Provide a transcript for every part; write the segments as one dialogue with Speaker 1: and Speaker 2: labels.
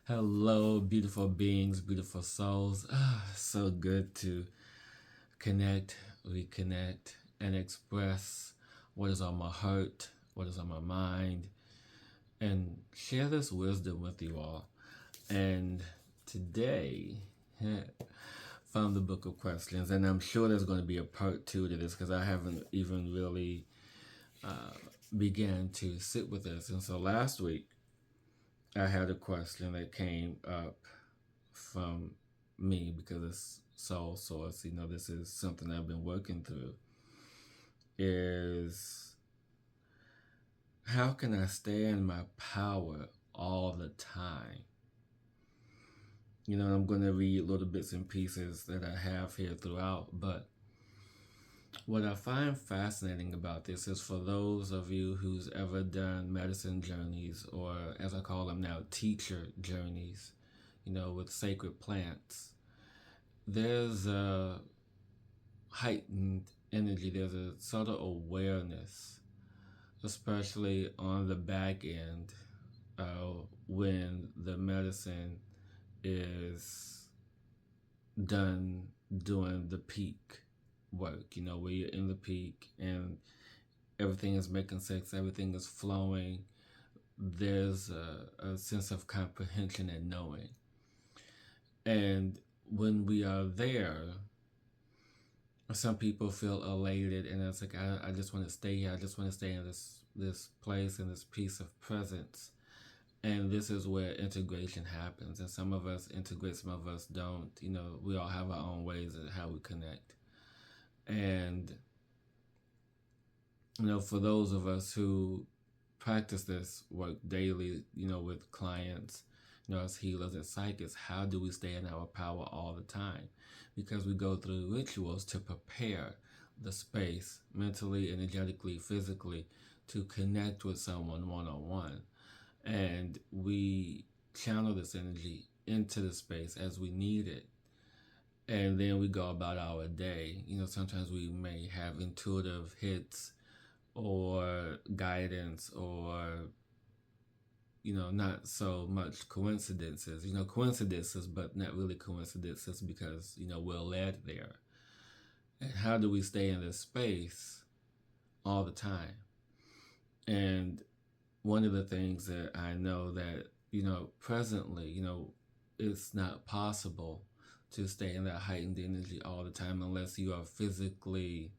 Speaker 1: Hello, beautiful beings, beautiful souls. So good to connect, reconnect, and express what is on my heart, what is on my mind, and share this wisdom with you all. And today, from the Book of Questions, and I'm sure there's going to be a part two to this because I haven't even really began to sit with this. And so last week, I had a question that came up from me because it's soul source. This is something I've been working through. Is how can I stay in my power all the time? I'm going to read little bits and pieces that I have here throughout, but what I find fascinating about this is for those of you who's ever done medicine journeys, or as I call them now, teacher journeys, with sacred plants, there's a heightened energy, there's a sort of awareness, especially on the back end, when the medicine is done doing the peak work, where you're in the peak and everything is making sense, everything is flowing. There's a sense of comprehension and knowing. And when we are there, some people feel elated, and it's like, I just want to stay here. I just want to stay in this place, in this piece of presence. And this is where integration happens. And some of us integrate, some of us don't. We all have our own ways of how we connect. And, for those of us who practice this work daily, with clients, as healers and psychics, how do we stay in our power all the time? Because we go through rituals to prepare the space mentally, energetically, physically, to connect with someone one-on-one. And we channel this energy into the space as we need it. And then we go about our day. Sometimes we may have intuitive hits or guidance or not so much coincidences, coincidences, but not really coincidences because, we're led there. And how do we stay in this space all the time? And one of the things that I know that, presently, it's not possible to stay in that heightened energy all the time unless you are physically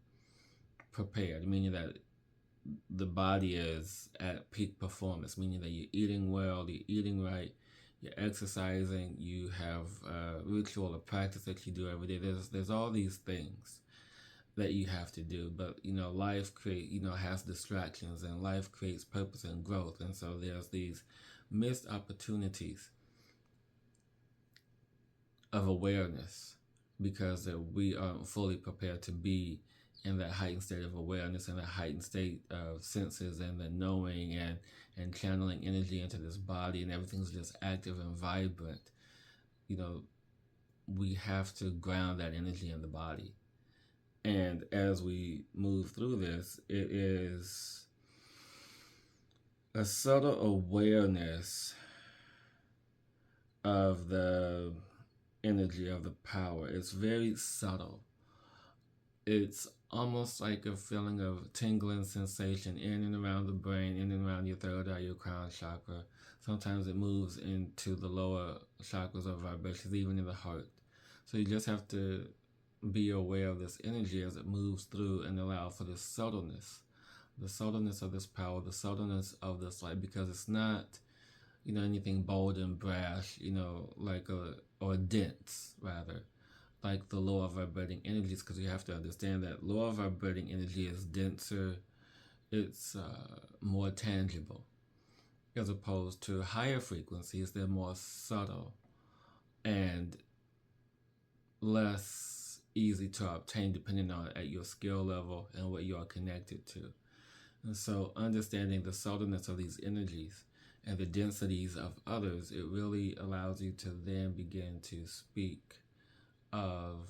Speaker 1: prepared, meaning that the body is at peak performance, meaning that you're eating well, you're eating right, you're exercising, you have a ritual or practice that you do every day. There's all these things that you have to do, but life has distractions, and life creates purpose and growth, and so there's these missed opportunities of awareness because we aren't fully prepared to be in that heightened state of awareness and that heightened state of senses and the knowing and channeling energy into this body, and everything's just active and vibrant. We have to ground that energy in the body. And as we move through this, it is a subtle awareness of the energy of the power. It's very subtle. It's almost like a feeling of tingling sensation in and around the brain, in and around your third eye, your crown chakra. Sometimes it moves into the lower chakras of vibrations, even in the heart. So you just have to be aware of this energy as it moves through and allow for the subtleness of this power, the subtleness of this light, because it's not, anything bold and brash, or dense, rather, like the lower vibrating energies, because you have to understand that lower vibrating energy is denser, it's more tangible, as opposed to higher frequencies. They're more subtle and less easy to obtain depending on at your skill level and what you are connected to. And so understanding the subtleness of these energies and the densities of others, it really allows you to then begin to speak of,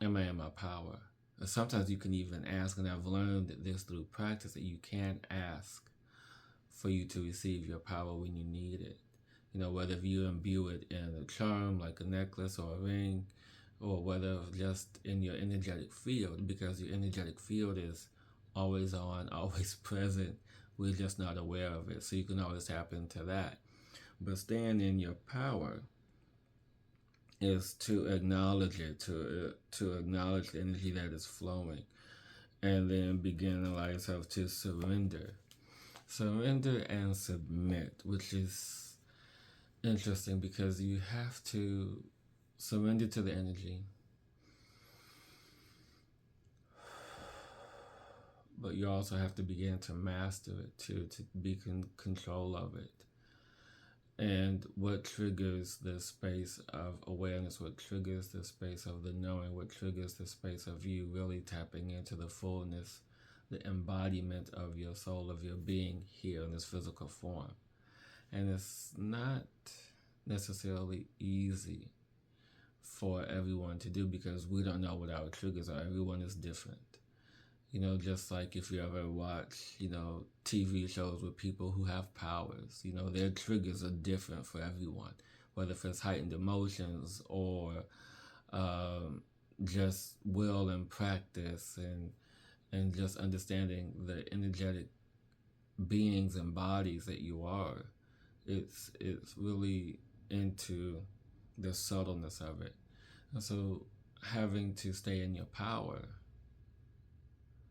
Speaker 1: am I in my power? And sometimes you can even ask, and I've learned this through practice, that you can ask for you to receive your power when you need it. Whether you imbue it in a charm like a necklace or a ring, or whether just in your energetic field, because your energetic field is always on, always present. We're just not aware of it. So you can always tap into that. But staying in your power is to acknowledge it, to acknowledge the energy that is flowing, and then begin to allow yourself to surrender. Surrender and submit, which is interesting because you have to surrender to the energy, but you also have to begin to master it, to be in control of it. And what triggers the space of awareness, what triggers the space of the knowing, what triggers the space of you really tapping into the fullness, the embodiment of your soul, of your being here in this physical form. And it's not necessarily easy for everyone to do because we don't know what our triggers are. Everyone is different. Just like if you ever watch, TV shows with people who have powers, their triggers are different for everyone, whether if it's heightened emotions or just will and practice and just understanding the energetic beings and bodies that you are. It's really into the subtleness of it. And so having to stay in your power,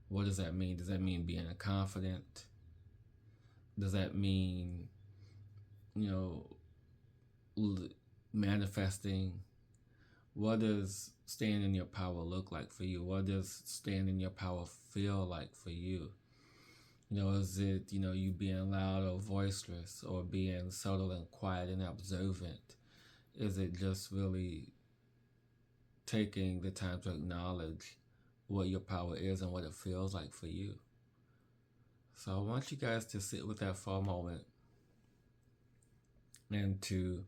Speaker 1: what does that mean? Does that mean being confident? Does that mean, manifesting? What does staying in your power look like for you? What does staying in your power feel like for you? Is it, you being loud or boisterous, or being subtle and quiet and observant? Is it just really taking the time to acknowledge what your power is and what it feels like for you? So I want you guys to sit with that for a moment and to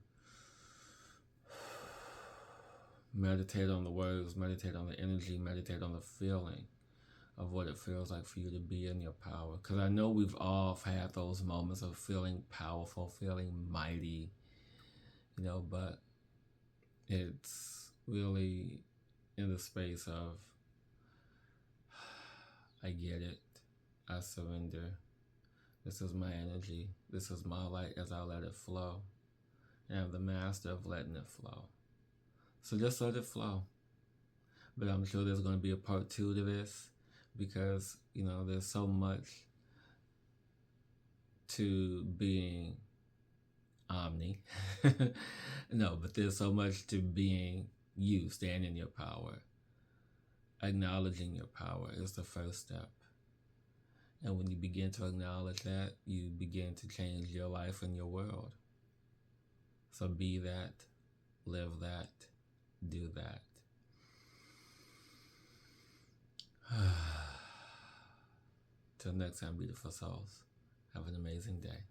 Speaker 1: meditate on the words, meditate on the energy, meditate on the feeling of what it feels like for you to be in your power. Because I know we've all had those moments of feeling powerful, feeling mighty, but it's really in the space of, I get it, I surrender, this is my energy, this is my light as I let it flow, and I'm the master of letting it flow. So just let it flow. But I'm sure there's going to be a part 2 to this, because there's so much to being omni. No, but there's so much to being you, staying in your power. Acknowledging your power is the first step. And when you begin to acknowledge that, you begin to change your life and your world. So be that, live that, do that. Till next time, beautiful souls. Have an amazing day.